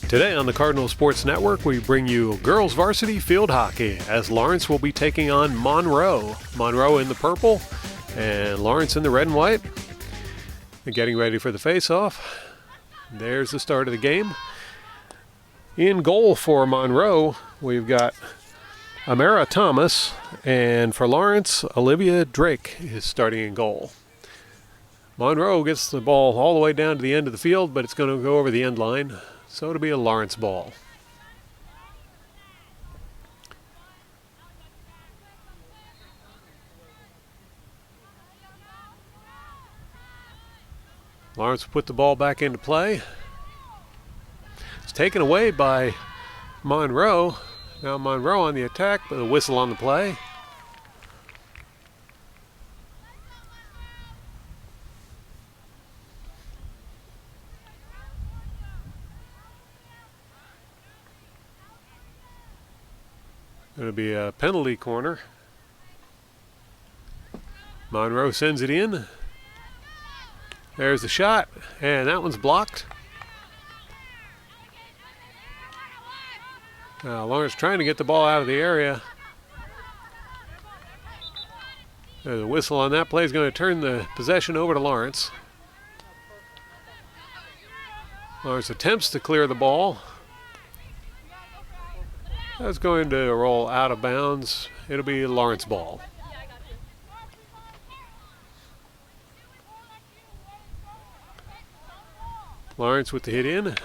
Today on the Cardinal Sports Network, we bring you girls varsity field hockey as Lawrence will be taking on Monroe. Monroe in the purple and Lawrence in the red and white. They're getting ready for the face-off. There's the start of the game. In goal for Monroe, we've got Amara Thomas, and for Lawrence, Olivia Drake is starting in goal. Monroe gets the ball all the way down to the end of the field, but it's going to go over the end line. So it'll be a Lawrence ball. Lawrence will put the ball back into play. It's taken away by Monroe. Now Monroe on the attack, but a whistle on the play. Going to be a penalty corner. Monroe sends it in. There's the shot, and that one's blocked. Now Lawrence trying to get the ball out of the area. There's a whistle on that play. Is going to turn the possession over to Lawrence. Lawrence attempts to clear the ball. That's going to roll out of bounds. It'll be a Lawrence ball. Lawrence with the hit in.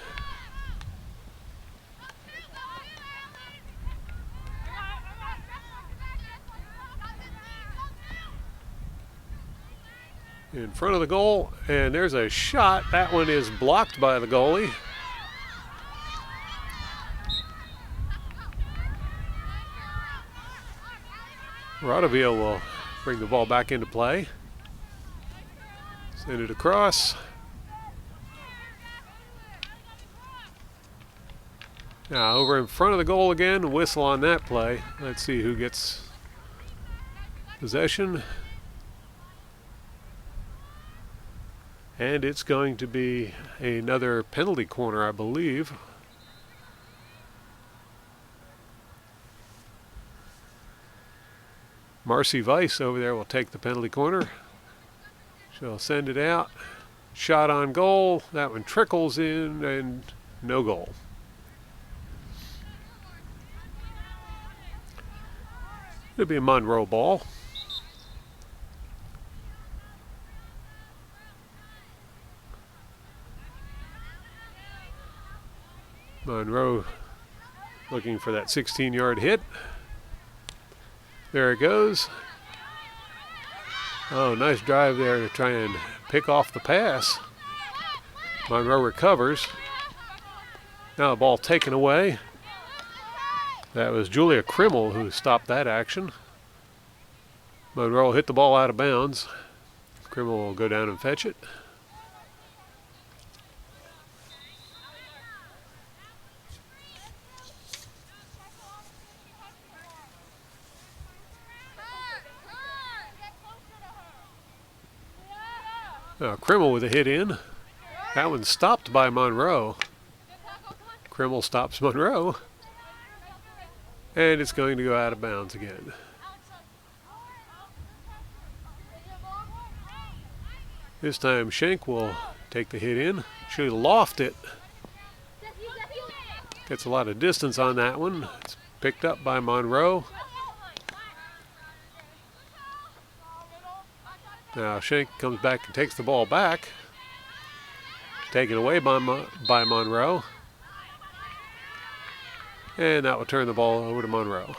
In front of the goal, and there's a shot. That one is blocked by the goalie. Rodaville will bring the ball back into play. Send it across. Now over in front of the goal again, whistle on that play. Let's see who gets possession. And it's going to be another penalty corner, I believe. Marcy Weiss over there will take the penalty corner. She'll send it out. Shot on goal. That one trickles in and no goal. It'll be a Monroe ball. Monroe looking for that 16-yard hit. There it goes. Oh, nice drive there to try and pick off the pass. Monroe recovers. Now the ball taken away. That was Julia Krimmel who stopped that action. Monroe hit the ball out of bounds. Krimmel will go down and fetch it. Krimmel with a hit in. That one's stopped by Monroe. Krimmel stops Monroe. And it's going to go out of bounds again. This time Schenk will take the hit in. She lofted it. Gets a lot of distance on that one. It's picked up by Monroe. Now Schenk comes back and takes the ball back. Taken away by Monroe. And that will turn the ball over to Monroe.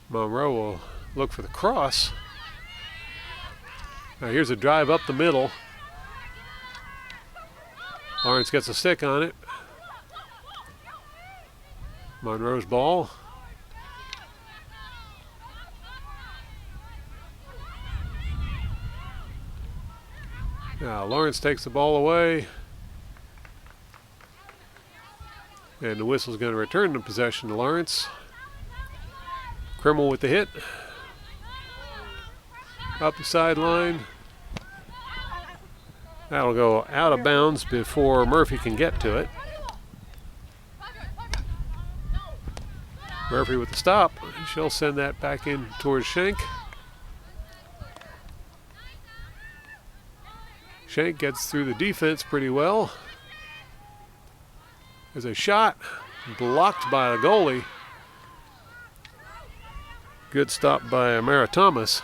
Monroe will look for the cross. Now here's a drive up the middle. Lawrence gets a stick on it. Monroe's ball. Now Lawrence takes the ball away. And the whistle's going to return the possession to Lawrence. Krimmel with the hit. Up the sideline. That'll go out of bounds before Murphy can get to it. Murphy with the stop. She'll send that back in towards Schenk. Schenk gets through the defense pretty well. There's a shot blocked by the goalie. Good stop by Amara Thomas.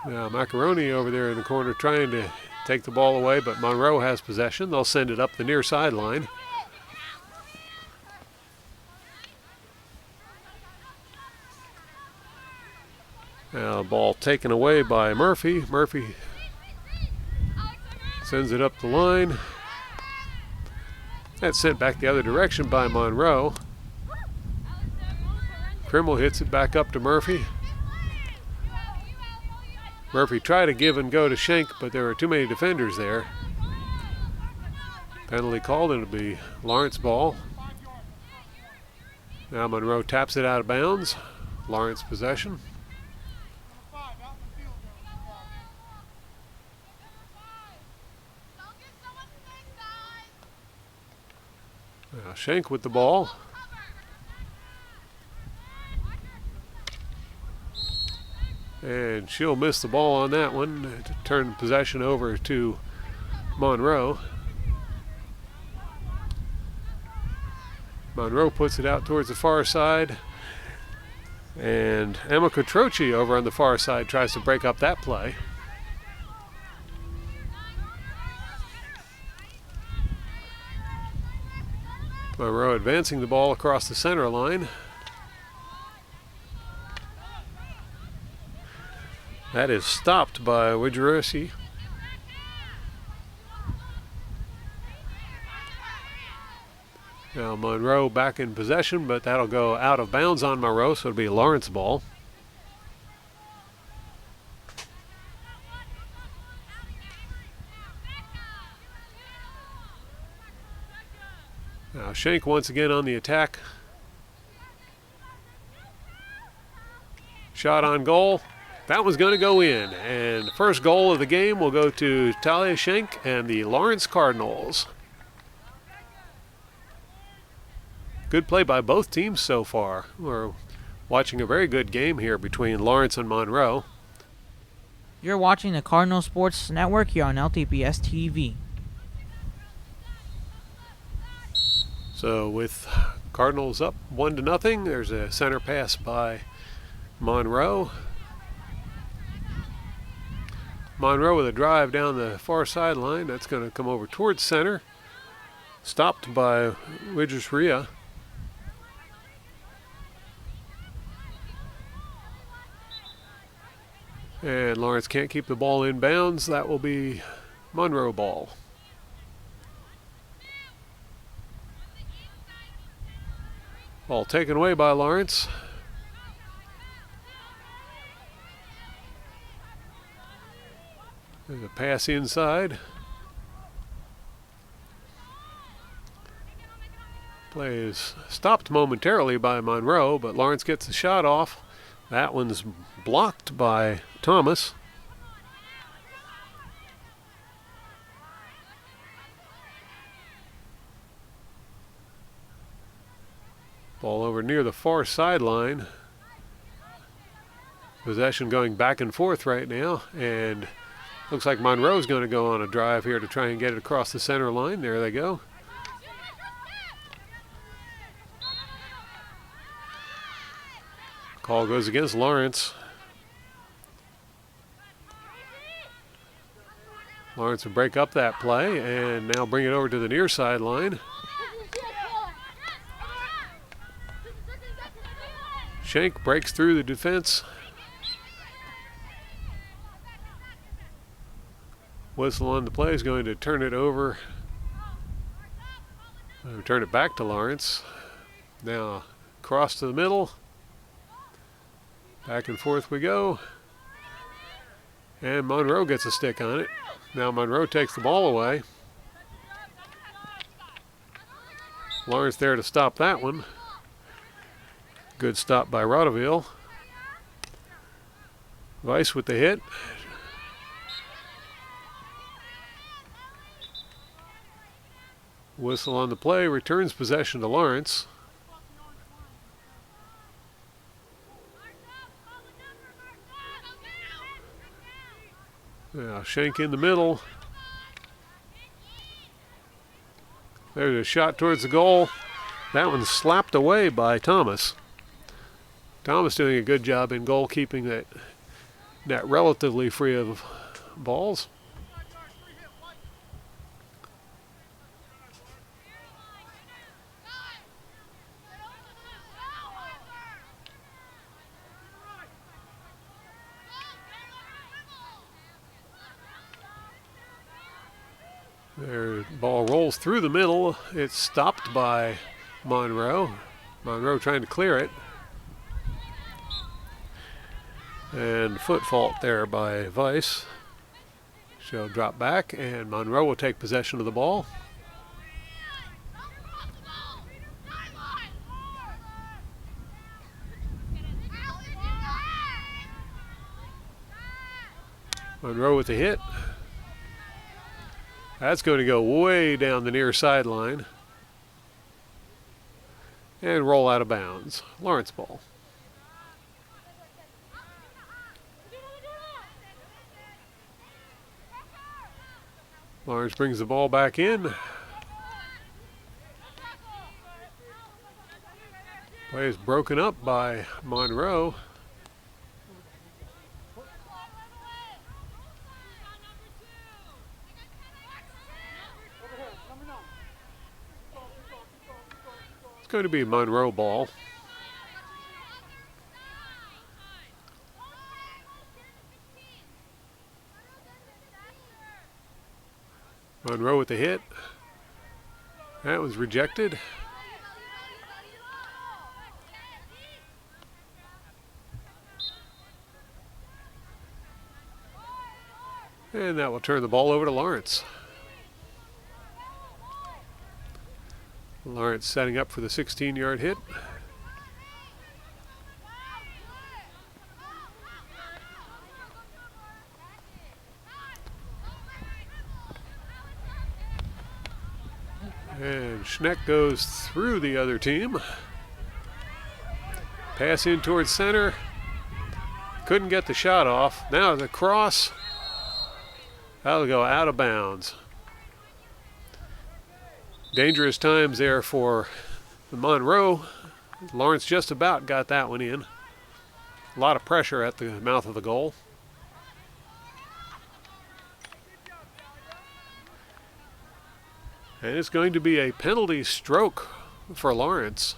Now Macaroni over there in the corner trying to take the ball away, but Monroe has possession. They'll send it up the near sideline. Now ball taken away by Murphy. Murphy sends it up the line. That's sent back the other direction by Monroe. Krimmel hits it back up to Murphy. Murphy tried to give and go to Schenk, but there were too many defenders there. Penalty called, and it'll be Lawrence ball. Now Monroe taps it out of bounds. Lawrence possession. Now Schenk with the ball. And she'll miss the ball on that one to turn possession over to Monroe. Monroe puts it out towards the far side. And Emma Cotroci over on the far side tries to break up that play. Monroe advancing the ball across the center line. That is stopped by Widgerossi. Now Monroe back in possession, but that'll go out of bounds on Monroe, so it'll be a Lawrence ball. Now Schenk once again on the attack. Shot on goal. That one's going to go in. And the first goal of the game will go to Talia Schenk and the Lawrence Cardinals. Good play by both teams so far. We're watching a very good game here between Lawrence and Monroe. You're watching the Cardinal Sports Network here on LTPS TV. So with Cardinals up 1-0, there's a center pass by Monroe. Monroe with a drive down the far sideline. That's going to come over towards center. Stopped by Widgersria. And Lawrence can't keep the ball in bounds. That will be Monroe ball. Ball taken away by Lawrence. There's a pass inside. Play is stopped momentarily by Monroe, but Lawrence gets the shot off. That one's blocked by Thomas. Ball over near the far sideline. Possession going back and forth right now, and looks like Monroe's going to go on a drive here to try and get it across the center line. There they go. Call goes against Lawrence. Lawrence will break up that play and now bring it over to the near sideline. Shank breaks through the defense. Whistle on the play is going to turn it over. Turn it back to Lawrence. Now cross to the middle. Back and forth we go. And Monroe gets a stick on it. Now Monroe takes the ball away. Lawrence there to stop that one. Good stop by Rotteville. Weiss with the hit. Whistle on the play, returns possession to Lawrence. Now Shank in the middle. There's a shot towards the goal. That one's slapped away by Thomas. Thomas doing a good job in goal, keeping that net relatively free of balls. Their ball rolls through the middle. It's stopped by Monroe. Monroe trying to clear it. And foot fault there by Weiss. She'll drop back, and Monroe will take possession of the ball. Monroe with the hit. That's going to go way down the near sideline and roll out of bounds. Lawrence ball. Lawrence brings the ball back in. Play is broken up by Monroe. It's going to be Monroe ball. Monroe with the hit. That was rejected. And that will turn the ball over to Lawrence. Lawrence setting up for the 16-yard hit. And Schneck goes through the other team. Pass in towards center. Couldn't get the shot off. Now the cross. That'll go out of bounds. Dangerous times there for the Monroe. Lawrence just about got that one in. A lot of pressure at the mouth of the goal. And it's going to be a penalty stroke for Lawrence.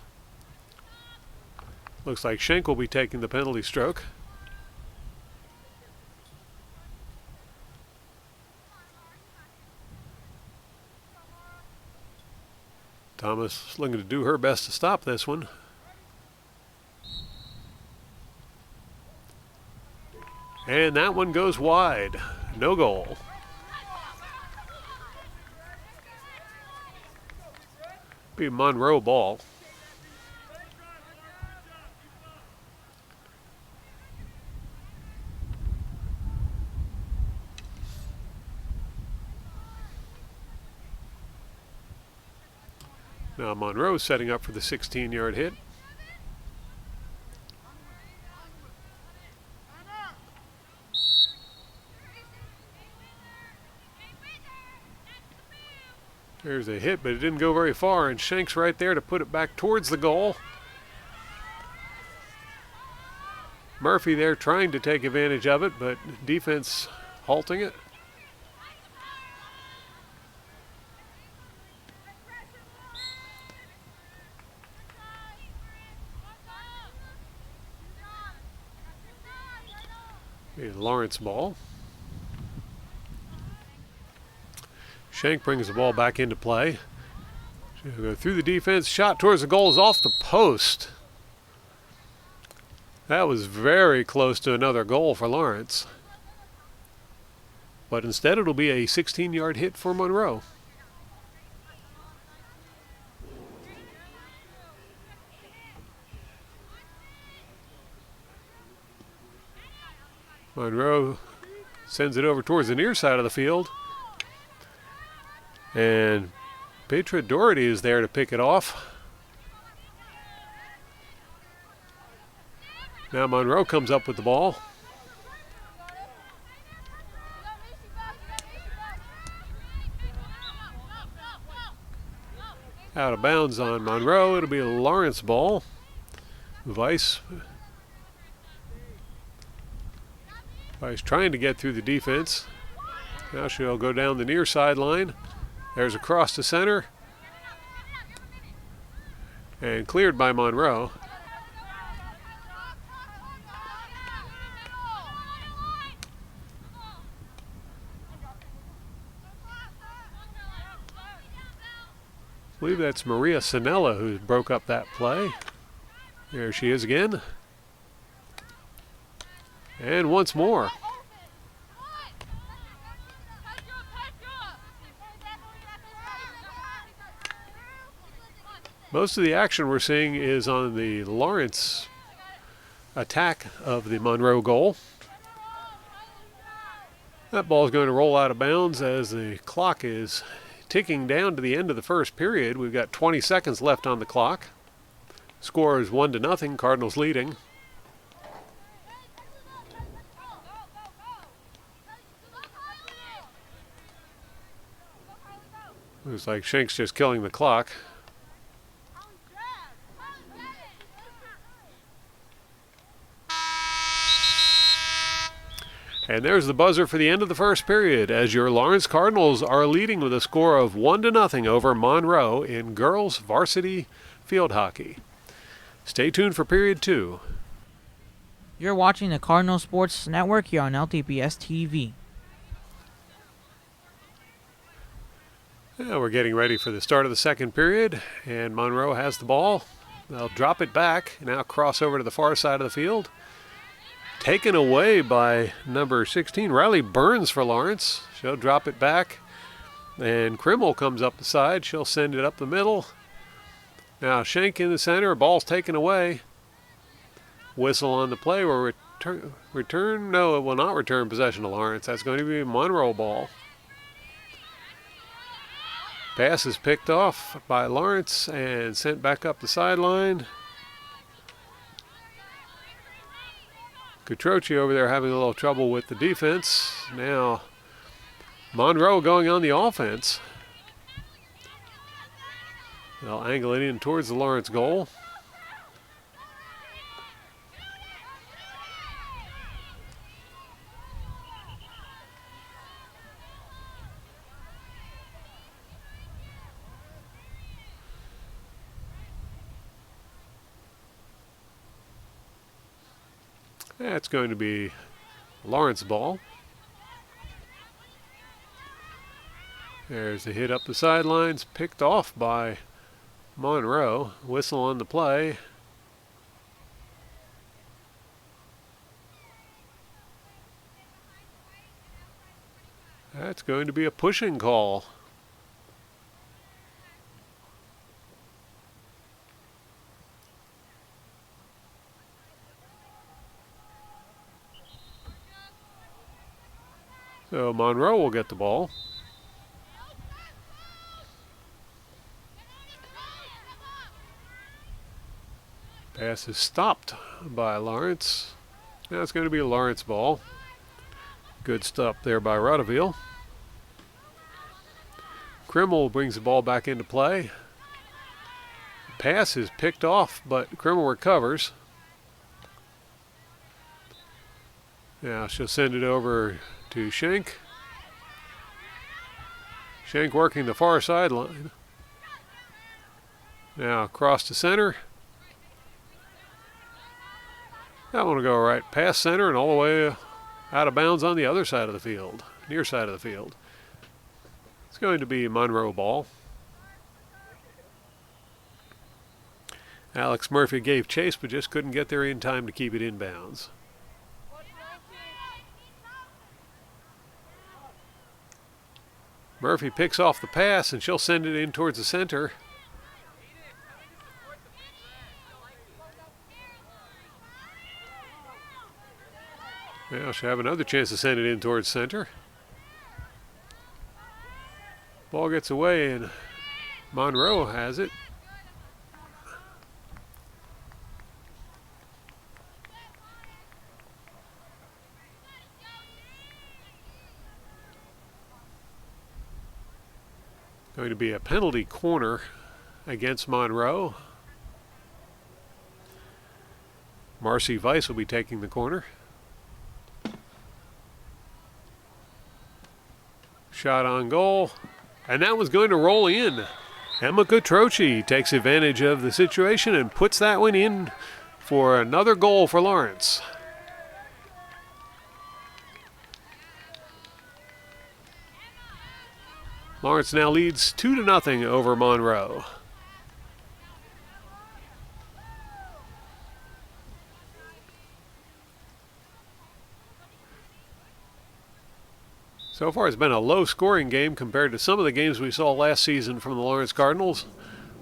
Looks like Schenk will be taking the penalty stroke. Thomas looking to do her best to stop this one. And that one goes wide. No goal. Be Monroe ball. Now Monroe setting up for the 16-yard hit. There's a hit, but it didn't go very far, and Schenk's right there to put it back towards the goal. Murphy there trying to take advantage of it, but defense halting it. A Lawrence ball. Shank brings the ball back into play. She'll go through the defense. Shot towards the goal is off the post. That was very close to another goal for Lawrence. But instead it'll be a 16-yard hit for Monroe. Monroe sends it over towards the near side of the field. And Petra Doherty is there to pick it off. Now Monroe comes up with the ball. Out of bounds on Monroe. It'll be a Lawrence ball. Vice trying to get through the defense. Now she'll go down the near sideline. There's a cross to center. And cleared by Monroe. I believe that's Maria Sinella who broke up that play. There she is again. And once more. Most of the action we're seeing is on the Lawrence attack of the Monroe goal. That ball is going to roll out of bounds as the clock is ticking down to the end of the first period. We've got 20 seconds left on the clock. Score is 1-0, Cardinals leading. Looks like Shank's just killing the clock. And there's the buzzer for the end of the first period as your Lawrence Cardinals are leading with a score of 1-0 over Monroe in girls varsity field hockey. Stay tuned for period 2. You're watching the Cardinal Sports Network here on LTPS TV. Yeah, we're getting ready for the start of the second period, and Monroe has the ball. They'll drop it back, now cross over to the far side of the field. Taken away by number 16, Riley Burns for Lawrence. She'll drop it back, and Krimmel comes up the side. She'll send it up the middle. Now Shank in the center, ball's taken away. Whistle on the play will return. No, it will not return possession to Lawrence. That's going to be a Monroe ball. Pass is picked off by Lawrence and sent back up the sideline. Catroci over there having a little trouble with the defense. Now Monroe going on the offense. They'll angle it in towards the Lawrence goal. That's going to be Lawrence ball. There's a hit up the sidelines, picked off by Monroe. Whistle on the play. That's going to be a pushing call. So Monroe will get the ball. Pass is stopped by Lawrence. Now it's going to be a Lawrence ball. Good stop there by Rudeville. Krimmel brings the ball back into play. Pass is picked off, but Krimmel recovers. Now she'll send it over to Shank. Shank working the far sideline. Now across to center. That one will go right past center and all the way Out of bounds on the other side of the field, near side of the field. It's going to be Monroe ball. Alex Murphy gave chase, but just couldn't get there in time to keep it in bounds. Murphy picks off the pass, and she'll send it in towards the center. Now she'll have another chance to send it in towards center. Ball gets away, and Monroe has it. Going to be a penalty corner against Monroe. Marcy Weiss will be taking the corner. Shot on goal, and that was going to roll in. Emma Catroci takes advantage of the situation and puts that one in for another goal for Lawrence. Lawrence now leads 2-0 over Monroe. So far it's been a low-scoring game compared to some of the games we saw last season from the Lawrence Cardinals,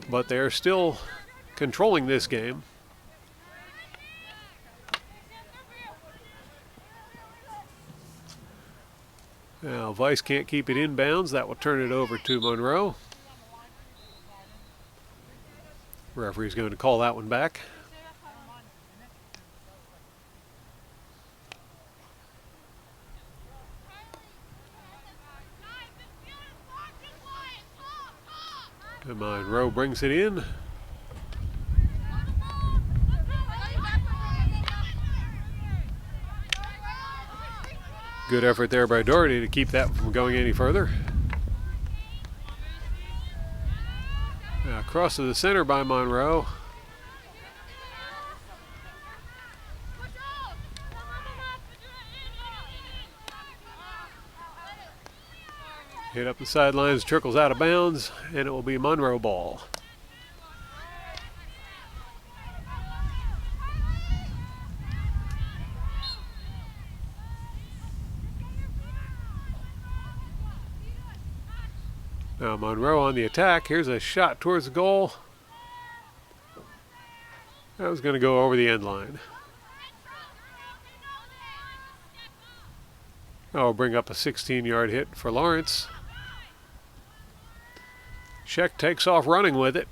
but they're still controlling this game. Now Weiss can't keep it inbounds. That will turn it over to Monroe. Referee's going to call that one back. And Monroe brings it in. Good effort there by Doherty to keep that from going any further. Now across to the center by Monroe. Hit up the sidelines, trickles out of bounds, and it will be Monroe ball. Now Monroe on the attack. Here's a shot towards the goal. That was going to go over the end line. That will bring up a 16-yard hit for Lawrence. Scheck takes off running with it.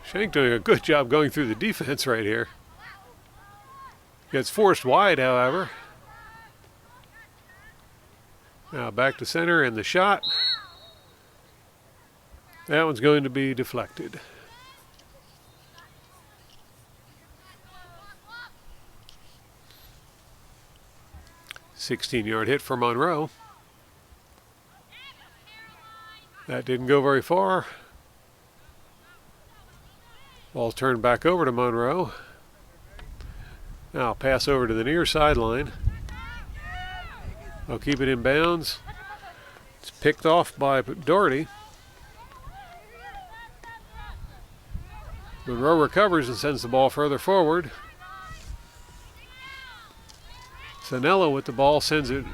Schenk doing a good job going through the defense right here. Gets forced wide, however. Now back to center and the shot. That one's going to be deflected. $16-yard hit for Monroe. That didn't go very far. Ball turned back over to Monroe. Now pass over to the near sideline. They'll keep it in bounds. It's picked off by Doherty. Monroe recovers and sends the ball further forward. Sanella with the ball sends it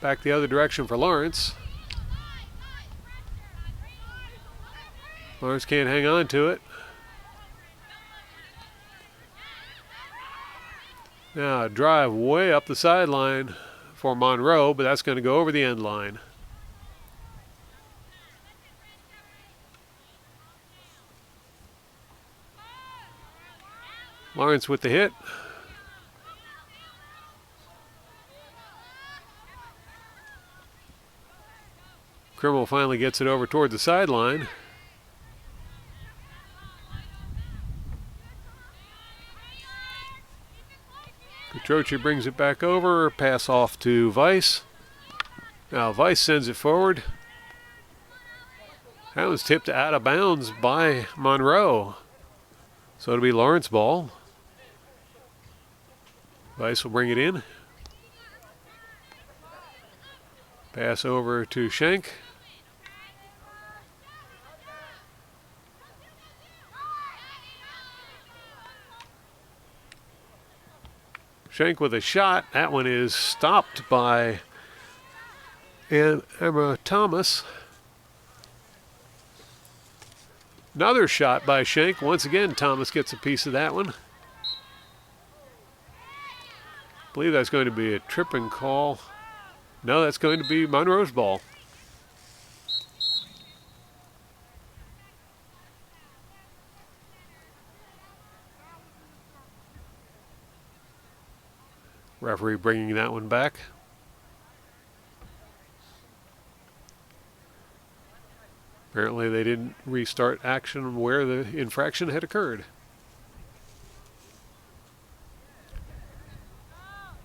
back the other direction for Lawrence. Lawrence can't hang on to it. Now a drive way up the sideline for Monroe, but that's going to go over the end line. Lawrence with the hit. Krimmel finally gets it over toward the sideline. Catroci brings it back over, pass off to Weiss. Now Weiss sends it forward. That was tipped out of bounds by Monroe. So it'll be Lawrence ball. Vice will bring it in. Pass over to Schenk. Schenk with a shot. That one is stopped by Emma Thomas. Another shot by Schenk. Once again, Thomas gets a piece of that one. I believe that's going to be a tripping call. No, that's going to be Monroe's ball. Referee bringing that one back. Apparently they didn't restart action where the infraction had occurred.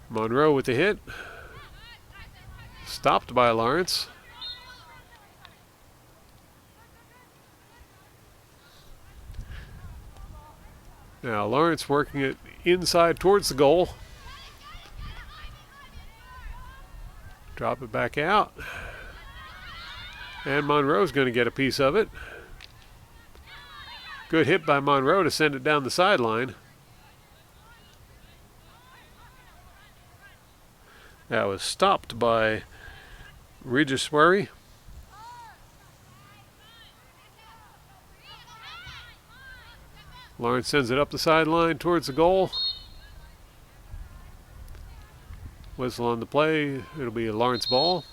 Monroe with the hit. Stopped by Lawrence. Now Lawrence working it inside towards the goal. Drop it back out. And Monroe's going to get a piece of it. Good hit by Monroe to send it down the sideline. That was stopped by Regiswari. Lawrence sends it up the sideline towards the goal. Whistle on the play. It'll be a Lawrence ball.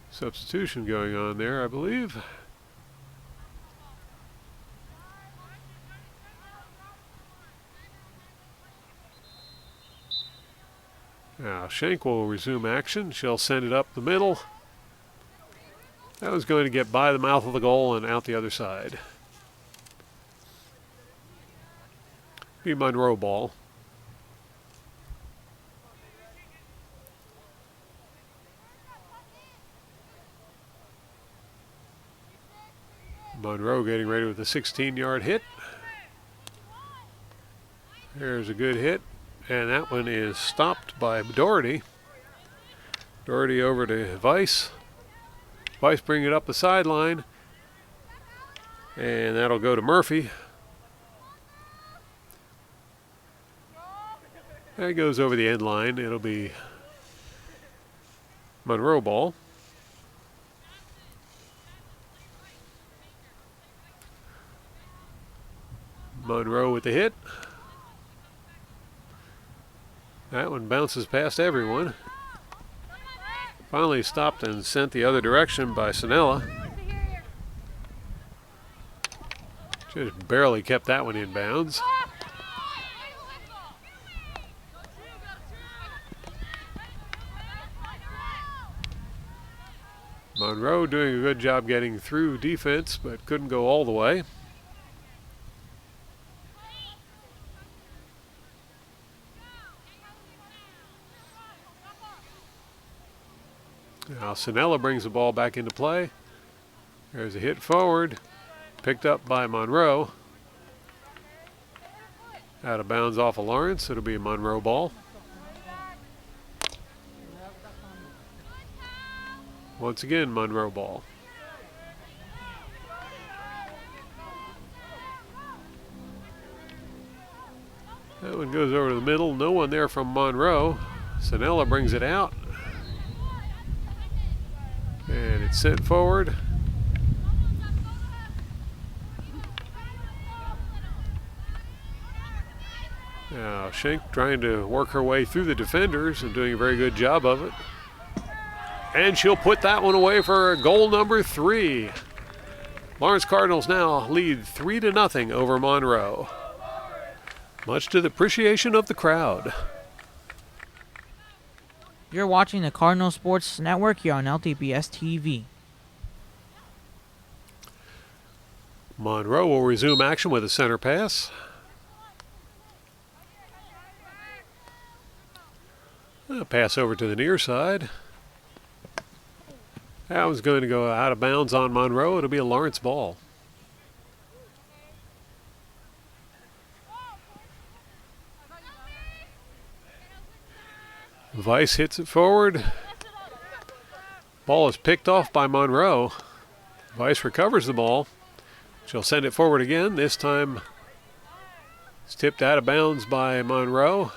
Substitution going on there, I believe. Now Schenk will resume action. She'll send it up the middle. That was going to get by the mouth of the goal and out the other side. Be Monroe ball. Monroe getting ready with a 16-yard hit. There's a good hit, and that one is stopped by Doherty. Doherty over to Vice. Vice bring it up the sideline, and that'll go to Murphy. That goes over the end line. It'll be Monroe ball. Monroe with the hit. That one bounces past everyone. Finally stopped and sent the other direction by Sinella. Just barely kept that one in bounds. Monroe doing a good job getting through defense, but couldn't go all the way. Now Sinella brings the ball back into play. There's a hit forward, picked up by Monroe. Out of bounds off of Lawrence. It'll be a Monroe ball. Once again, Monroe ball. That one goes over to the middle. No one there from Monroe. Sinella brings it out. And it's sent forward. Now Schenk trying to work her way through the defenders and doing a very good job of it. And she'll put that one away for goal number 3. Lawrence Cardinals now lead 3-0 over Monroe. Much to the appreciation of the crowd. You're watching the Cardinal Sports Network here on LTPS TV. Monroe will resume action with a center pass. Pass over to the near side. That one's going to go out of bounds on Monroe. It'll be a Lawrence ball. Vice hits it forward. Ball is picked off by Monroe. Vice recovers the ball. She'll send it forward again. This time it's tipped out of bounds by Monroe.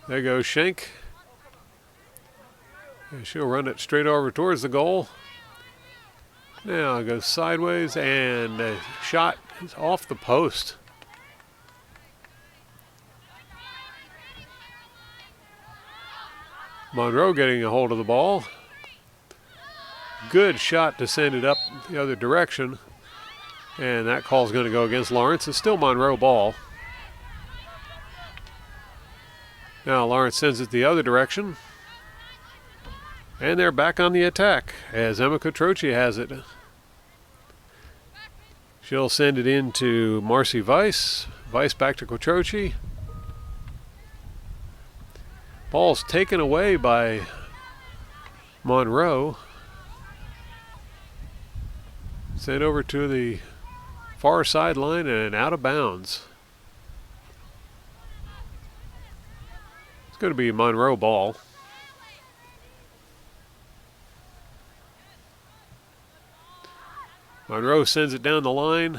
There goes Schenk. And she'll run it straight over towards the goal. Now it goes sideways, and the shot is off the post. Monroe getting a hold of the ball. Good shot to send it up the other direction. And that call's going to go against Lawrence. It's still Monroe ball. Now Lawrence sends it the other direction. And they're back on the attack as Emma Cotroci has it. She'll send it into Marcy Vice. Vice back to Cotroci. Ball's taken away by Monroe. Sent over to the far sideline and out of bounds. It's going to be Monroe ball. Monroe sends it down the line.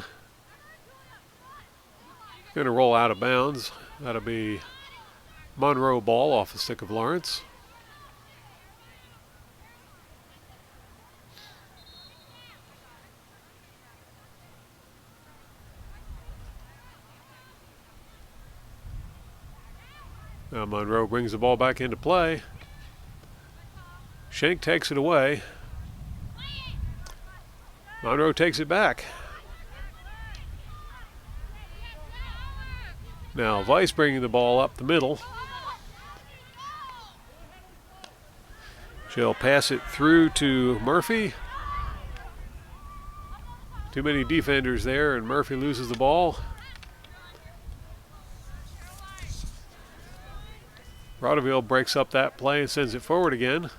It's going to roll out of bounds. That'll be Monroe ball off the stick of Lawrence. Now Monroe brings the ball back into play. Schenk takes it away. Monroe takes it back. Now Vice bringing the ball up the middle. She'll pass it through to Murphy. Too many defenders there, and Murphy loses the ball. Rodeville breaks up that play and sends it forward again.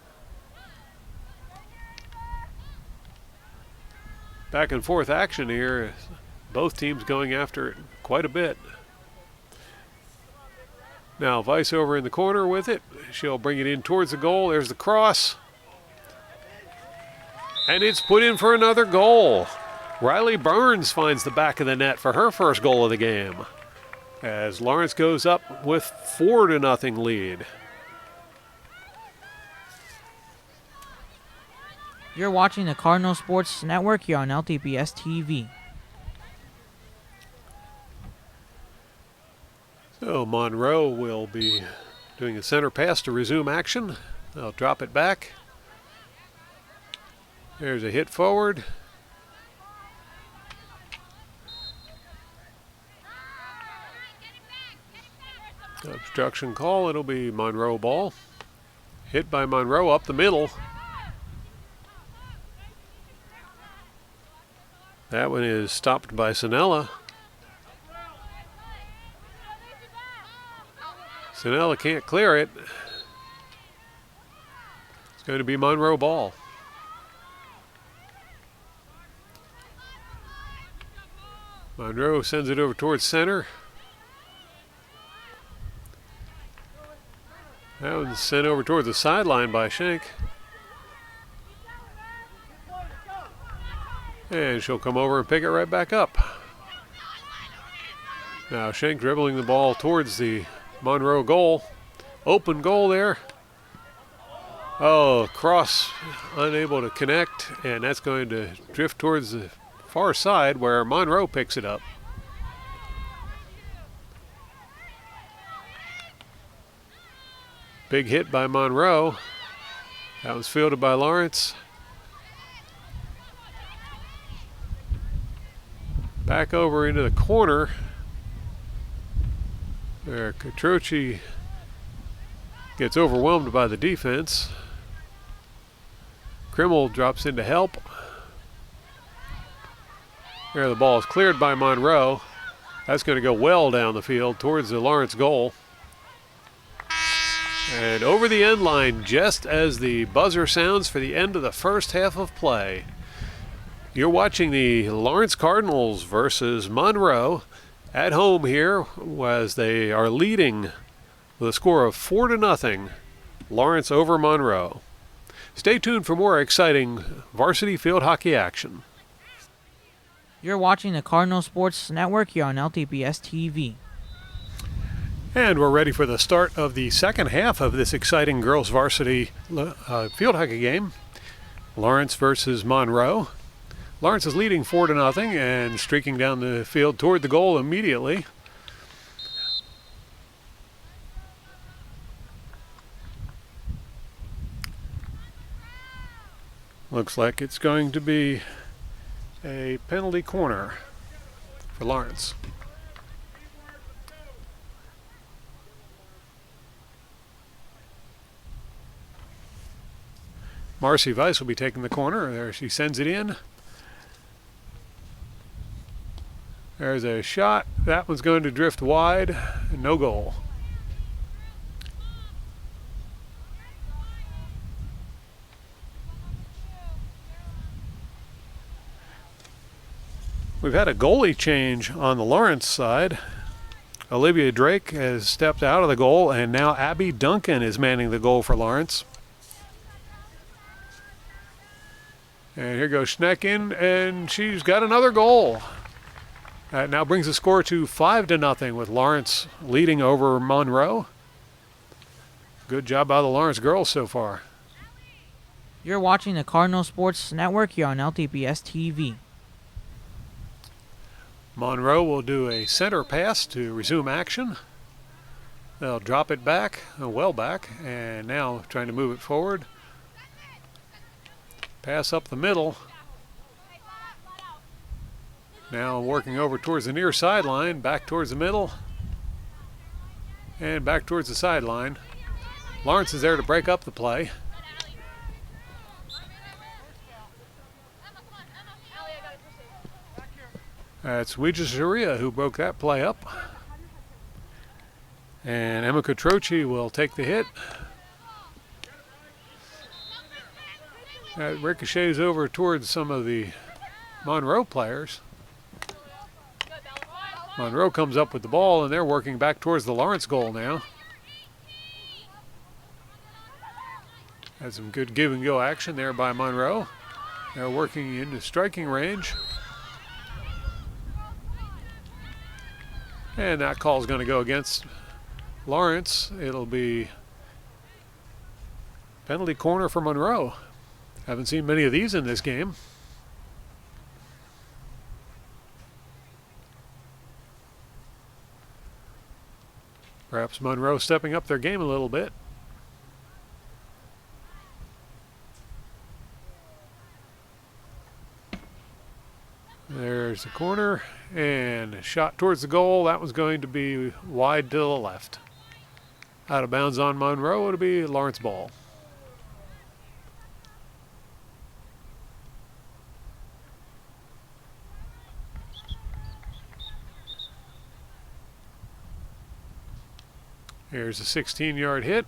Back and forth action here. Both teams going after it quite a bit. Now Vice over in the corner with it. She'll bring it in towards the goal. There's the cross. And it's put in for another goal. Riley Burns finds the back of the net for her first goal of the game, as Lawrence goes up with 4-0 lead. You're watching the Cardinal Sports Network here on LTPS TV. So Monroe will be doing a center pass to resume action. They'll drop it back. There's a hit forward. Obstruction call. It'll be Monroe ball. Hit by Monroe up the middle. That one is stopped by Sinella. Sinella can't clear it. It's going to be Monroe ball. Monroe sends it over towards center. That one's sent over towards the sideline by Schenk. And she'll come over and pick it right back up. Now Schenk dribbling the ball towards the Monroe goal. Open goal there. Oh, cross unable to connect, and that's going to drift towards the far side where Monroe picks it up. Big hit by Monroe. That was fielded by Lawrence. Back over into the corner. There, Cotroci gets overwhelmed by the defense. Krimmel drops in to help. There, the ball is cleared by Monroe. That's going to go well down the field towards the Lawrence goal. And over the end line just as the buzzer sounds for the end of the first half of play. You're watching the Lawrence Cardinals versus Monroe at home here as they are leading with a score of 4-0. Lawrence over Monroe. Stay tuned for more exciting varsity field hockey action. You're watching the Cardinal Sports Network here on LTPS TV. And we're ready for the start of the second half of this exciting girls varsity field hockey game. Lawrence versus Monroe. Lawrence is leading 4-0 and streaking down the field toward the goal immediately. Looks like it's going to be a penalty corner for Lawrence. Marcy Weiss will be taking the corner. There she sends it in. There's a shot. That one's going to drift wide. No goal. We've had a goalie change on the Lawrence side. Olivia Drake has stepped out of the goal, and now Abby Duncan is manning the goal for Lawrence. And here goes Schneck in, and she's got another goal. That now brings the score to 5-0 with Lawrence leading over Monroe. Good job by the Lawrence girls so far. You're watching the Cardinal Sports Network here on LTPS TV. Monroe will do a center pass to resume action. They'll drop it back, well back, and now trying to move it forward. Pass up the middle. Now working over towards the near sideline, back towards the middle, and back towards the sideline. Lawrence is there to break up the play. That's Ouija Sharia who broke that play up. And Emma Catroci will take the hit. That ricochets over towards some of the Monroe players. Monroe comes up with the ball, and they're working back towards the Lawrence goal now. Had some good give and go action there by Monroe. They're working into striking range. And that call is going to go against Lawrence. It'll be penalty corner for Monroe. Haven't seen many of these in this game. Perhaps Monroe stepping up their game a little bit. There's the corner and a shot towards the goal. That was going to be wide to the left. Out of bounds on Monroe. It'll be Lawrence ball. Here's a 16-yard hit.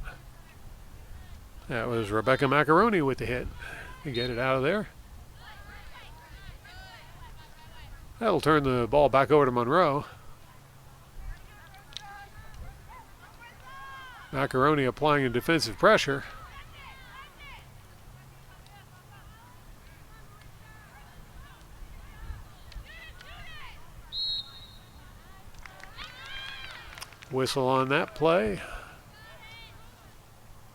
That was Rebecca Macaroni with the hit to get it out of there. That'll turn the ball back over to Monroe. Macaroni applying a defensive pressure. Whistle on that play.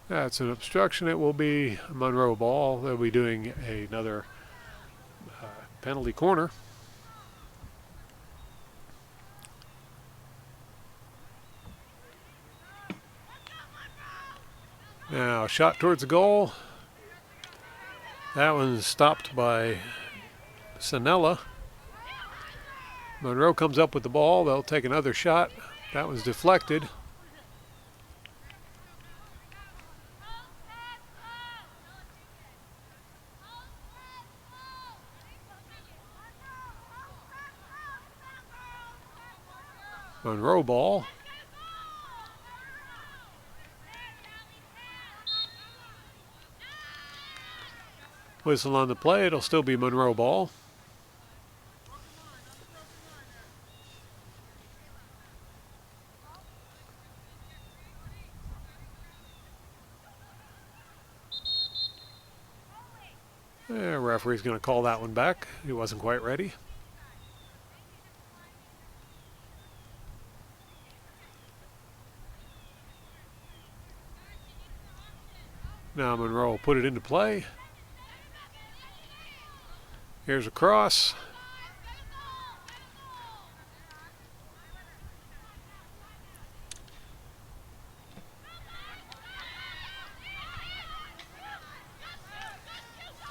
That's an obstruction. It will be a Monroe ball. They'll be doing another penalty corner. Now shot towards the goal. That one's stopped by Sanella. Monroe comes up with the ball. They'll take another shot. That was deflected. Monroe ball. Whistle on the play. It'll still be Monroe ball. Referee's going to call that one back. He wasn't quite ready. Now Monroe will put it into play. Here's a cross.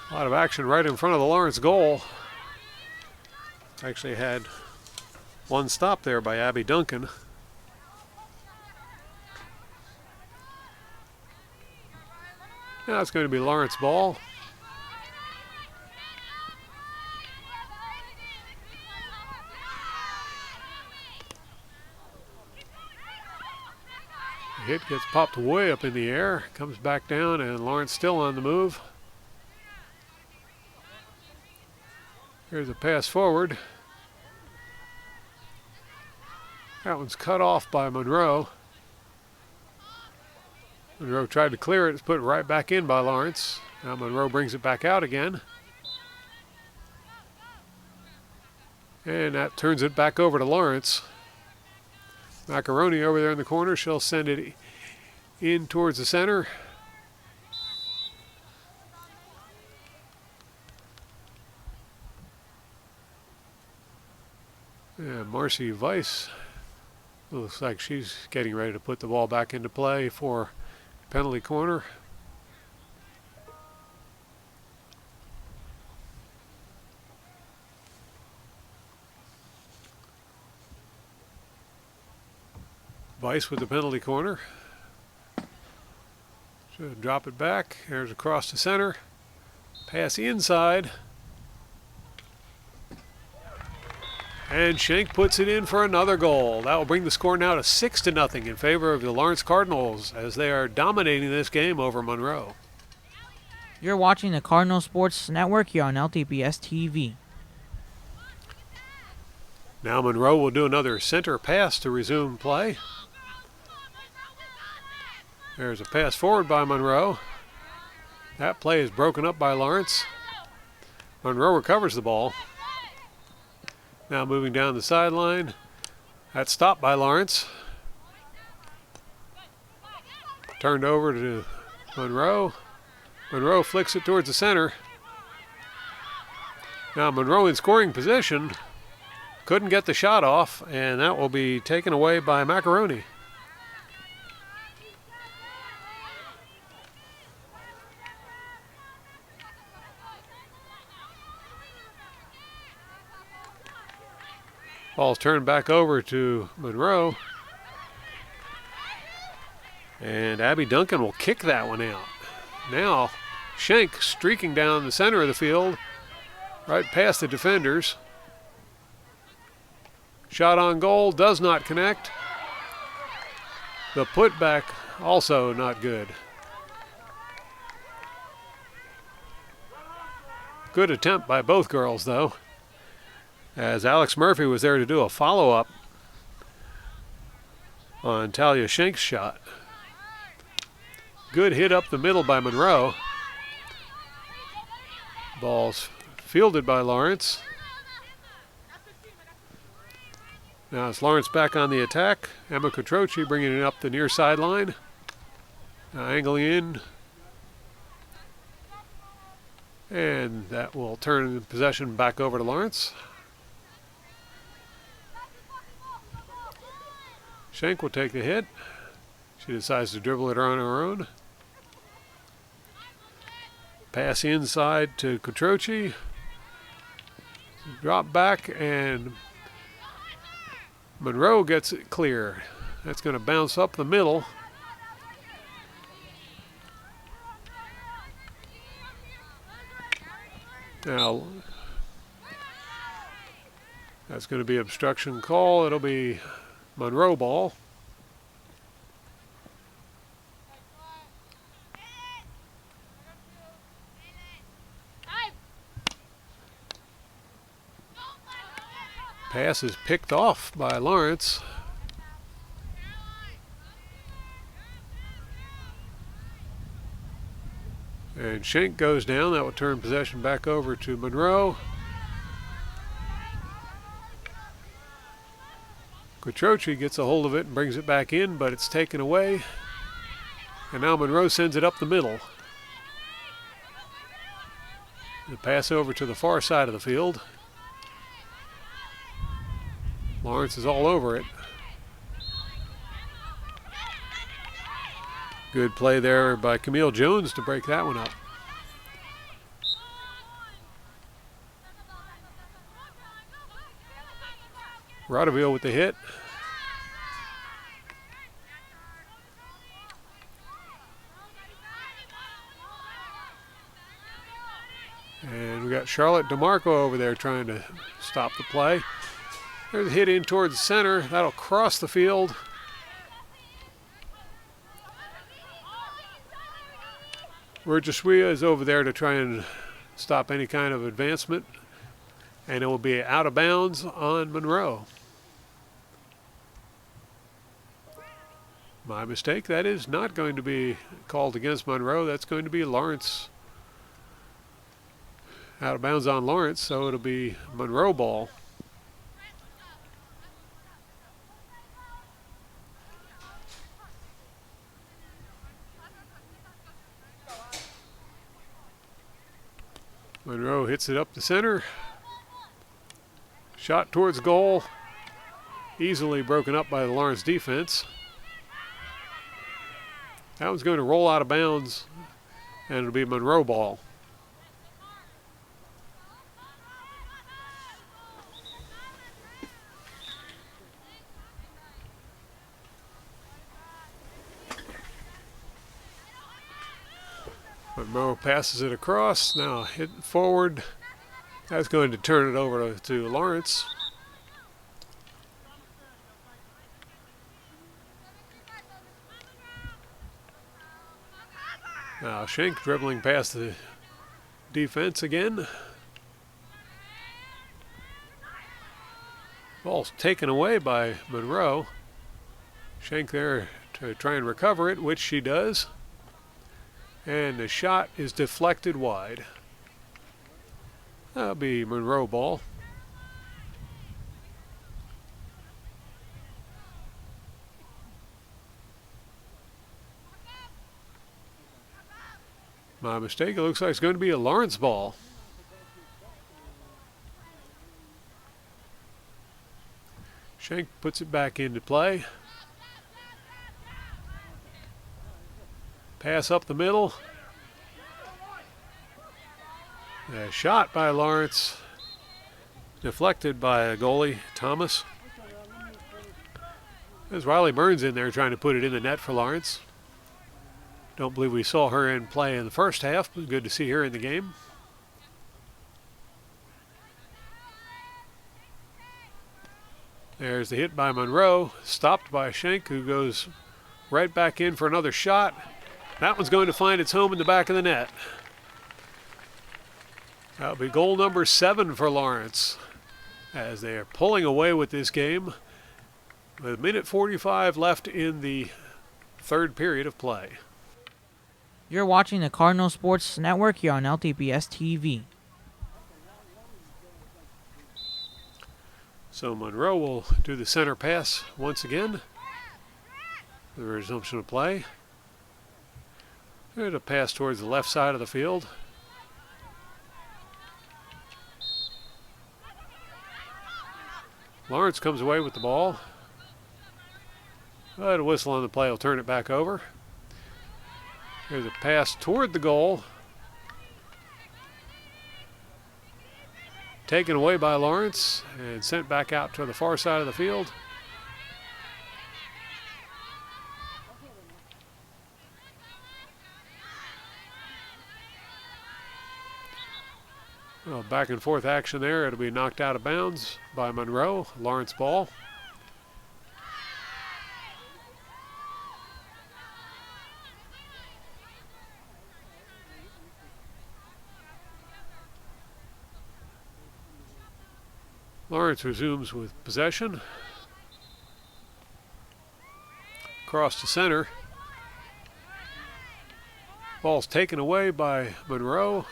A lot of action right in front of the Lawrence goal. Actually had one stop there by Abby Duncan. Now it's going to be Lawrence ball. The hit gets popped way up in the air, comes back down, and Lawrence still on the move. Here's a pass forward. That one's cut off by Monroe. Monroe tried to clear it. It's put right back in by Lawrence. Now Monroe brings it back out again. And that turns it back over to Lawrence. Macaroni over there in the corner. She'll send it in towards the center. And Marcy Weiss looks like she's getting ready to put the ball back into play for penalty corner. Weiss with the penalty corner. Should drop it back. Here's across the center. Pass inside. And Schenk puts it in for another goal. That will bring the score now to 6-0 in favor of the Lawrence Cardinals as they are dominating this game over Monroe. You're watching the Cardinal Sports Network here on LTPS TV. Now Monroe will do another center pass to resume play. There's a pass forward by Monroe. That play is broken up by Lawrence. Monroe recovers the ball. Now moving down the sideline. That's stopped by Lawrence. Turned over to Monroe. Monroe flicks it towards the center. Now Monroe in scoring position. Couldn't get the shot off, and that will be taken away by Macaroni. Ball's turned back over to Monroe. And Abby Duncan will kick that one out. Now Schenk streaking down the center of the field, right past the defenders. Shot on goal does not connect. The putback also not good. Good attempt by both girls though, as Alex Murphy was there to do a follow-up on Talia Schenk's shot. Good hit up the middle by Monroe. Ball's fielded by Lawrence. Now it's Lawrence back on the attack. Emma Catroci bringing it up the near sideline. Now angling in. And that will turn possession back over to Lawrence. Schenk will take the hit. She decides to dribble it on her own. Pass inside to Catroci. Drop back and Monroe gets it clear. That's going to bounce up the middle. Now, that's going to be obstruction call. It'll be Monroe ball. Pass is picked off by Lawrence. And Schenk goes down. That will turn possession back over to Monroe. Quattrochi gets a hold of it and brings it back in, but it's taken away. And now Monroe sends it up the middle. The pass over to the far side of the field. Lawrence is all over it. Good play there by Camille Jones to break that one up. Rodeville with the hit. And we got Charlotte DeMarco over there trying to stop the play. There's a hit in towards the center. That'll cross the field. Urjasuia is over there to try and stop any kind of advancement. And it will be out of bounds on Monroe. My mistake. That is not going to be called against Monroe. That's going to be Lawrence. Out of bounds on Lawrence, so it'll be Monroe ball. Monroe hits it up the center. Shot towards goal. Easily broken up by the Lawrence defense. That one's going to roll out of bounds, and it'll be Monroe ball. Monroe passes it across. Now hit forward. That's going to turn it over to Lawrence. Now Schenk dribbling past the defense again. Ball's taken away by Monroe. Schenk there to try and recover it, which she does. And the shot is deflected wide. That'll be Monroe ball. My mistake. It looks like it's going to be a Lawrence ball. Schenk puts it back into play. Pass up the middle. A shot by Lawrence. Deflected by a goalie, Thomas. There's Riley Burns in there trying to put it in the net for Lawrence. Don't believe we saw her in play in the first half, but good to see her in the game. There's the hit by Monroe, stopped by Schenk, who goes right back in for another shot. That one's going to find its home in the back of the net. That'll be goal number 7 for Lawrence as they are pulling away with this game with 1:45 left in the third period of play. You're watching the Cardinal Sports Network here on LTPS TV. So Monroe will do the center pass once again. The resumption of play. There's a pass towards the left side of the field. Lawrence comes away with the ball. But a whistle on the play will turn it back over. There's a pass toward the goal. Taken away by Lawrence and sent back out to the far side of the field. Well, back and forth action there. It'll be knocked out of bounds by Monroe. Lawrence ball. Lawrence resumes with possession. Across to center. Ball's taken away by Monroe.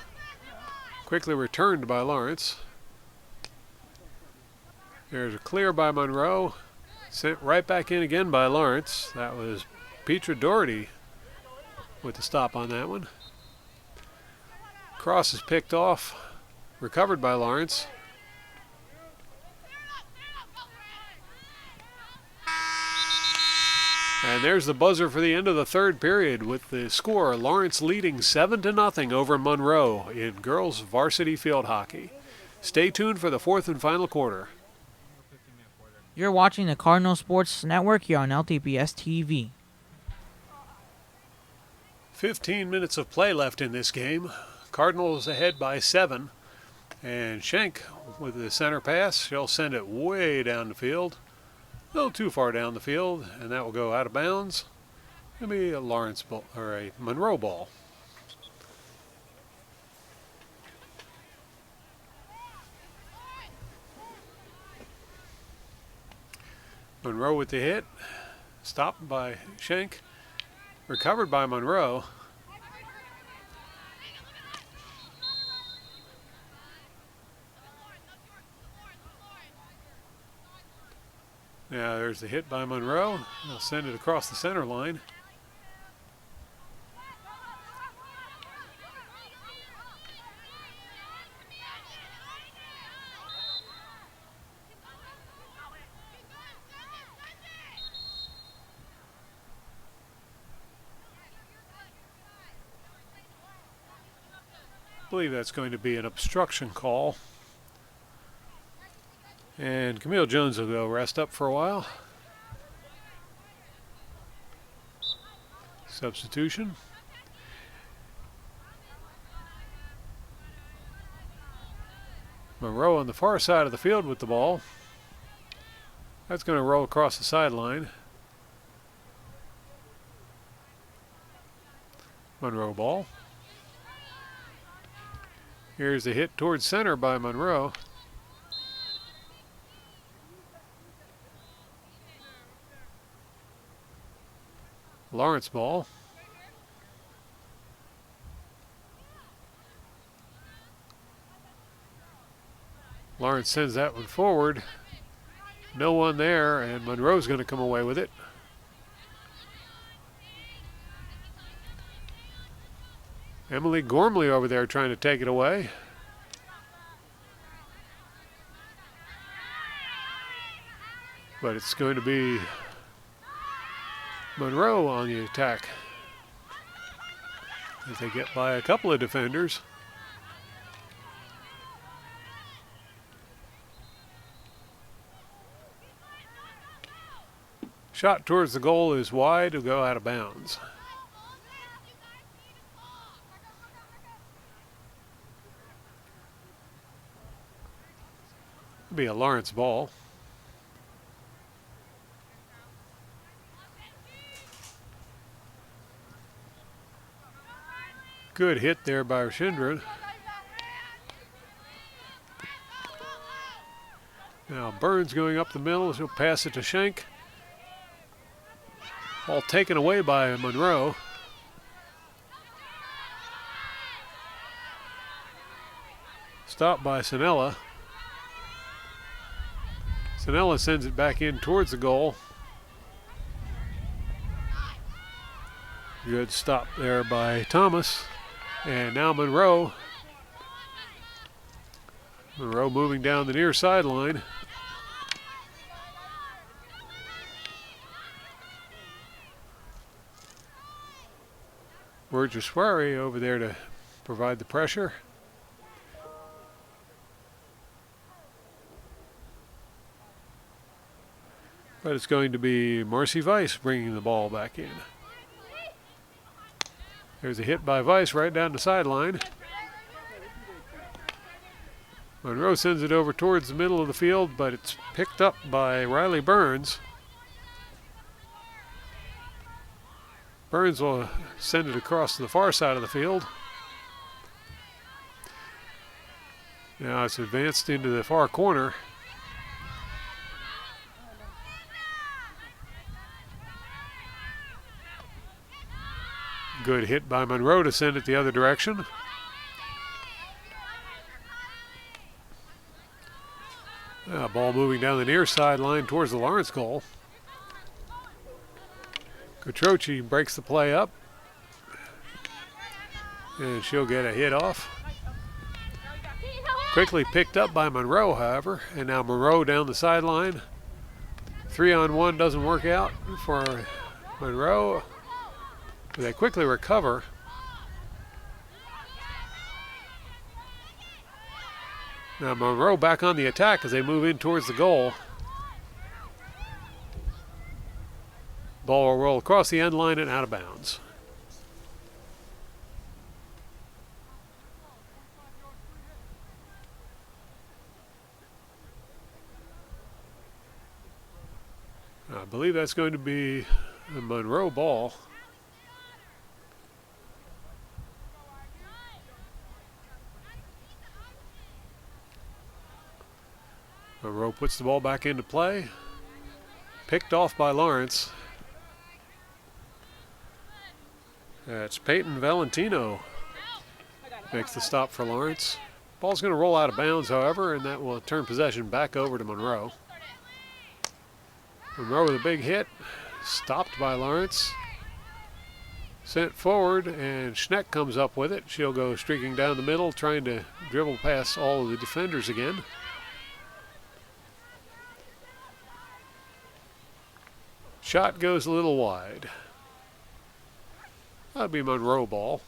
Quickly returned by Lawrence. There's a clear by Monroe. Sent right back in again by Lawrence. That was Petra Doherty with the stop on that one. Cross is picked off. Recovered by Lawrence. And there's the buzzer for the end of the third period with the score, Lawrence leading 7-0 over Monroe in girls varsity field hockey. Stay tuned for the fourth and final quarter. You're watching the Cardinal Sports Network here on LTPS TV. 15 minutes of play left in this game. Cardinals ahead by 7. And Schenk with the center pass. She'll send it way down the field. A little too far down the field, and that will go out of bounds. It'll be a Lawrence ball, or a Monroe ball. Monroe with the hit. Stopped by Schenk. Recovered by Monroe. Now there's the hit by Monroe. They'll send it across the center line. I believe that's going to be an obstruction call. And Camille Jones will go rest up for a while. Substitution. Monroe on the far side of the field with the ball. That's going to roll across the sideline. Monroe ball. Here's the hit towards center by Monroe. Lawrence ball. Lawrence sends that one forward. No one there, and Monroe's going to come away with it. Emily Gormley over there trying to take it away. But it's going to be Monroe on the attack as they get by a couple of defenders. Shot towards the goal is wide to go out of bounds. It'll be a Lawrence ball. Good hit there by Rashindra. Now Burns going up the middle. She'll pass it to Schenk. Ball taken away by Monroe. Stopped by Sanella. Sanella sends it back in towards the goal. Good stop there by Thomas. And now Monroe. Monroe moving down the near sideline. Burgess-Swery over there to provide the pressure. But it's going to be Marcy Weiss bringing the ball back in. There's a hit by Weiss right down the sideline. Monroe sends it over towards the middle of the field, but it's picked up by Riley Burns. Burns will send it across to the far side of the field. Now it's advanced into the far corner. Good hit by Monroe to send it the other direction. Ball moving down the near sideline towards the Lawrence goal. Catroci breaks the play up. And she'll get a hit off. Quickly picked up by Monroe, however. And now Monroe down the sideline. 3-on-1 doesn't work out for Monroe. They quickly recover. Now Monroe back on the attack as they move in towards the goal. Ball will roll across the end line and out of bounds. I believe that's going to be a Monroe ball. Monroe puts the ball back into play. Picked off by Lawrence. That's Peyton Valentino. Makes the stop for Lawrence. Ball's going to roll out of bounds, however, and that will turn possession back over to Monroe. Monroe with a big hit. Stopped by Lawrence. Sent forward, and Schneck comes up with it. She'll go streaking down the middle, trying to dribble past all of the defenders again. Shot goes a little wide. That'll be Monroe ball.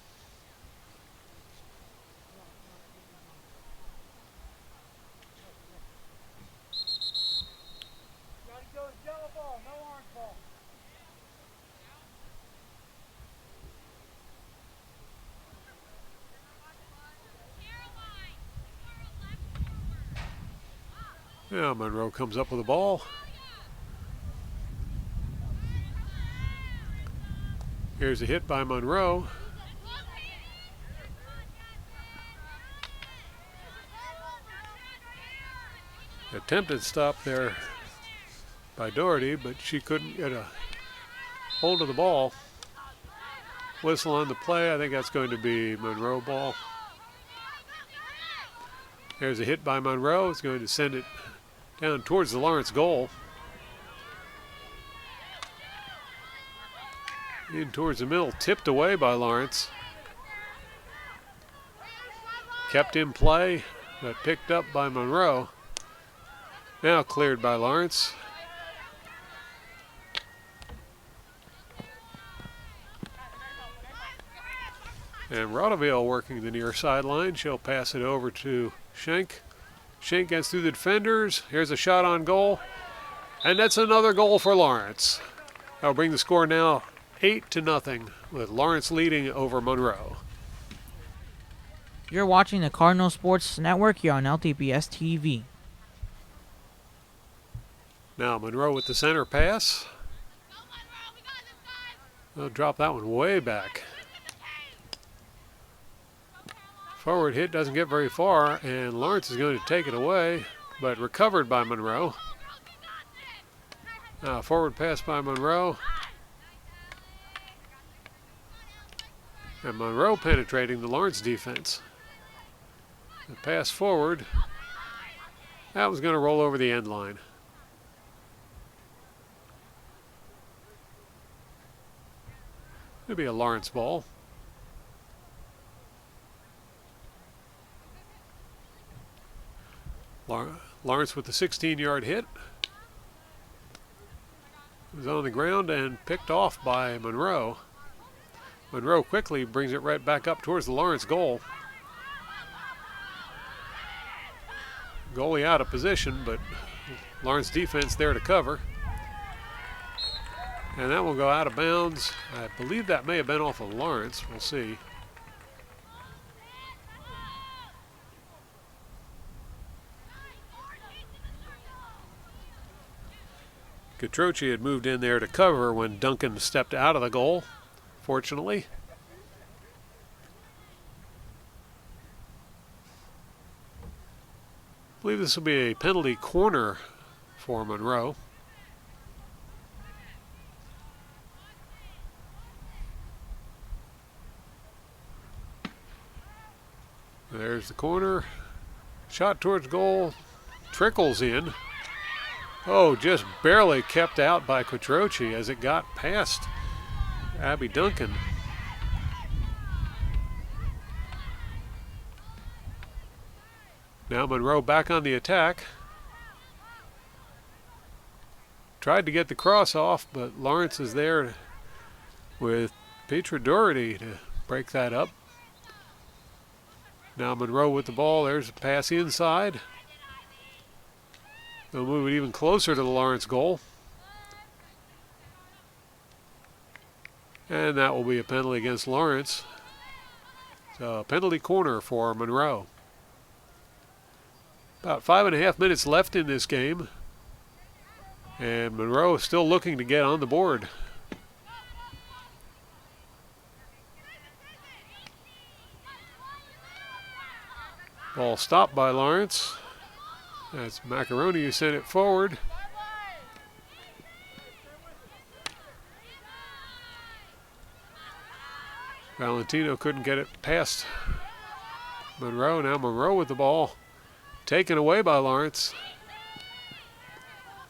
Now Monroe comes up with the ball. Here's a hit by Monroe. Attempted stop there by Doherty, but she couldn't get a hold of the ball. Whistle on the play. I think that's going to be Monroe ball. There's a hit by Monroe. It's going to send it down towards the Lawrence goal. In towards the middle, tipped away by Lawrence. Kept in play, but picked up by Monroe. Now cleared by Lawrence. And Rodeville working the near sideline. She'll pass it over to Schenk. Schenk gets through the defenders. Here's a shot on goal. And that's another goal for Lawrence. That'll bring the score now 8-0 with Lawrence leading over Monroe. You're watching the Cardinal Sports Network here on LTPS TV. Now Monroe with the center pass. They'll drop that one way back. Forward hit doesn't get very far, and Lawrence is going to take it away, but recovered by Monroe. Now forward pass by Monroe. And Monroe penetrating the Lawrence defense. The pass forward. That was going to roll over the end line. It'll be a Lawrence ball. Lawrence with the 16-yard hit. It was on the ground and picked off by Monroe. Monroe quickly brings it right back up towards the Lawrence goal. Goalie out of position, but Lawrence defense there to cover. And that will go out of bounds. I believe that may have been off of Lawrence. We'll see. Catroci had moved in there to cover when Duncan stepped out of the goal, fortunately. I believe this will be a penalty corner for Monroe. There's the corner. Shot towards goal. Trickles in. Oh, just barely kept out by Quattrochi as it got past Abby Duncan. Now Monroe back on the attack. Tried to get the cross off, but Lawrence is there with Petra Doherty to break that up. Now Monroe with the ball. There's a pass inside. They'll move it even closer to the Lawrence goal. And that will be a penalty against Lawrence. So a penalty corner for Monroe. About 5.5 minutes left in this game. And Monroe is still looking to get on the board. Ball stopped by Lawrence. That's Macaroni who sent it forward. Valentino couldn't get it past Monroe. Now Monroe with the ball. Taken away by Lawrence.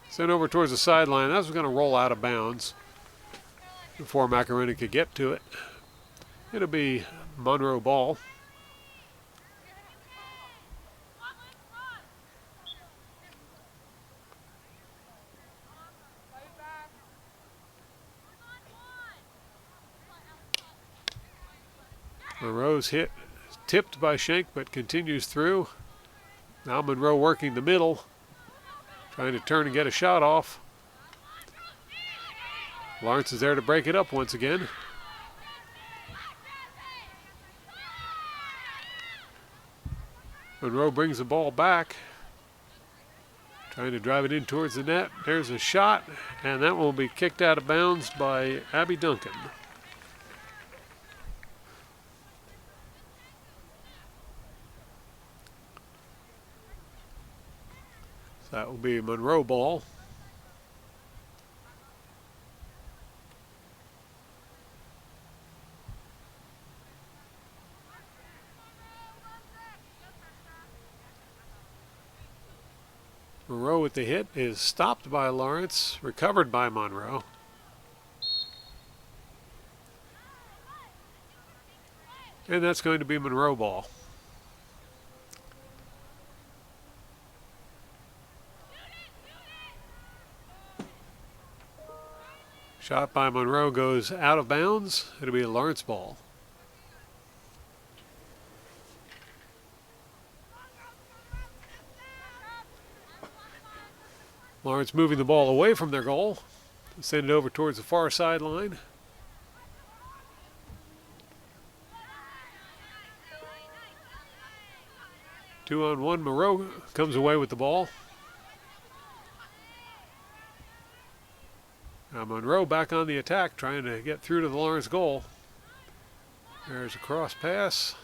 Sent over towards the sideline. That was going to roll out of bounds before Macaroni could get to it. It'll be Monroe ball. Monroe's hit, tipped by Schenk, but continues through. Now Monroe working the middle, trying to turn and get a shot off. Lawrence is there to break it up once again. Monroe brings the ball back, trying to drive it in towards the net. There's a shot, and that will be kicked out of bounds by Abby Duncan. That will be a Monroe ball. Monroe with the hit is stopped by Lawrence, recovered by Monroe. And that's going to be Monroe ball. Shot by Monroe goes out of bounds. It'll be a Lawrence ball. Lawrence moving the ball away from their goal. Send it over towards the far sideline. Two-on-one, Monroe comes away with the ball. Now Monroe back on the attack, trying to get through to the Lawrence goal. There's a cross pass.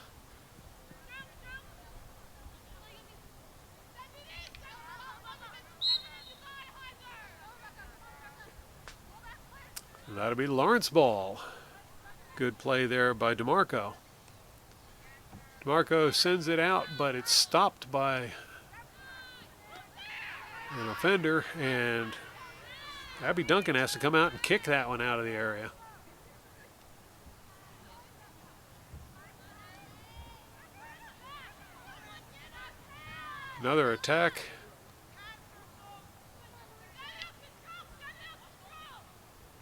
And that'll be Lawrence ball. Good play there by DeMarco. DeMarco sends it out, but it's stopped by an offender, and Abby Duncan has to come out and kick that one out of the area. Another attack.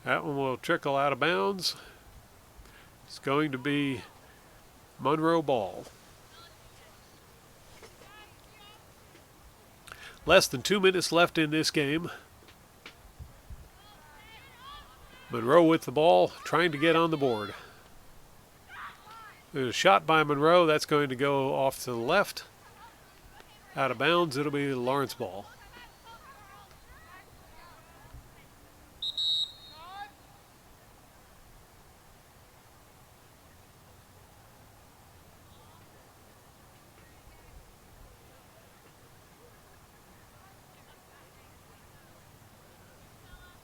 That one will trickle out of bounds. It's going to be Monroe ball. Less than 2 minutes left in this game. Monroe with the ball, trying to get on the board. There's a shot by Monroe. That's going to go off to the left. Out of bounds, it'll be the Lawrence ball.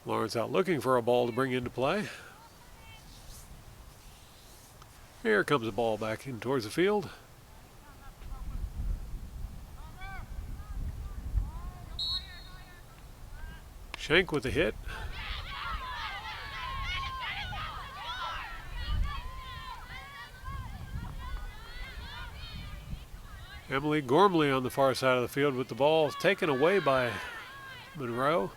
Lawrence out looking for a ball to bring into play. Here comes the ball back in towards the field. Shank with the hit. Emily Gormley on the far side of the field with the ball taken away by Monroe.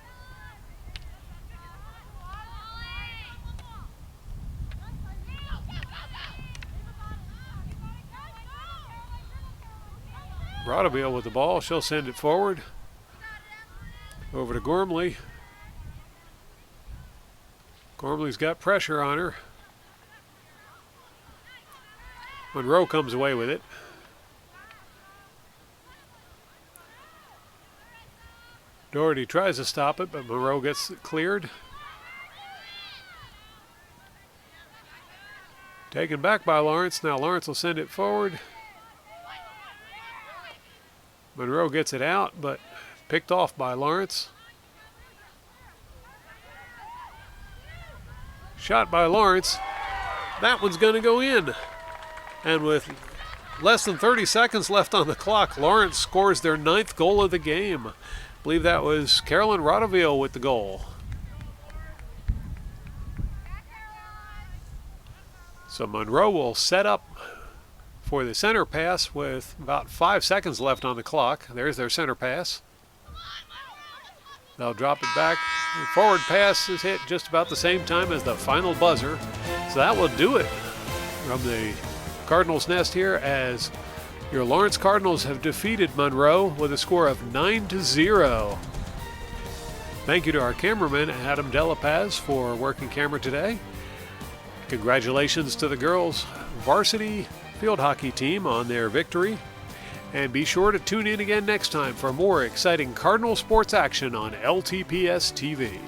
Rodaville with the ball. She'll send it forward. Over to Gormley. Gormley's got pressure on her. Monroe comes away with it. Doherty tries to stop it, but Monroe gets it cleared. Taken back by Lawrence. Now Lawrence will send it forward. Monroe gets it out, but picked off by Lawrence. Shot by Lawrence. That one's going to go in. And with less than 30 seconds left on the clock, Lawrence scores their 9th goal of the game. I believe that was Carolyn Rodaville with the goal. So Monroe will set up for the center pass with about 5 seconds left on the clock. There's their center pass. They'll drop it back. The forward pass is hit just about the same time as the final buzzer. So that will do it from the Cardinals' nest here, as your Lawrence Cardinals have defeated Monroe with a score of 9-0. Thank you to our cameraman, Adam Delapaz, for working camera today. Congratulations to the girls' varsity field hockey team on their victory. And be sure to tune in again next time for more exciting Cardinal sports action on LTPS TV.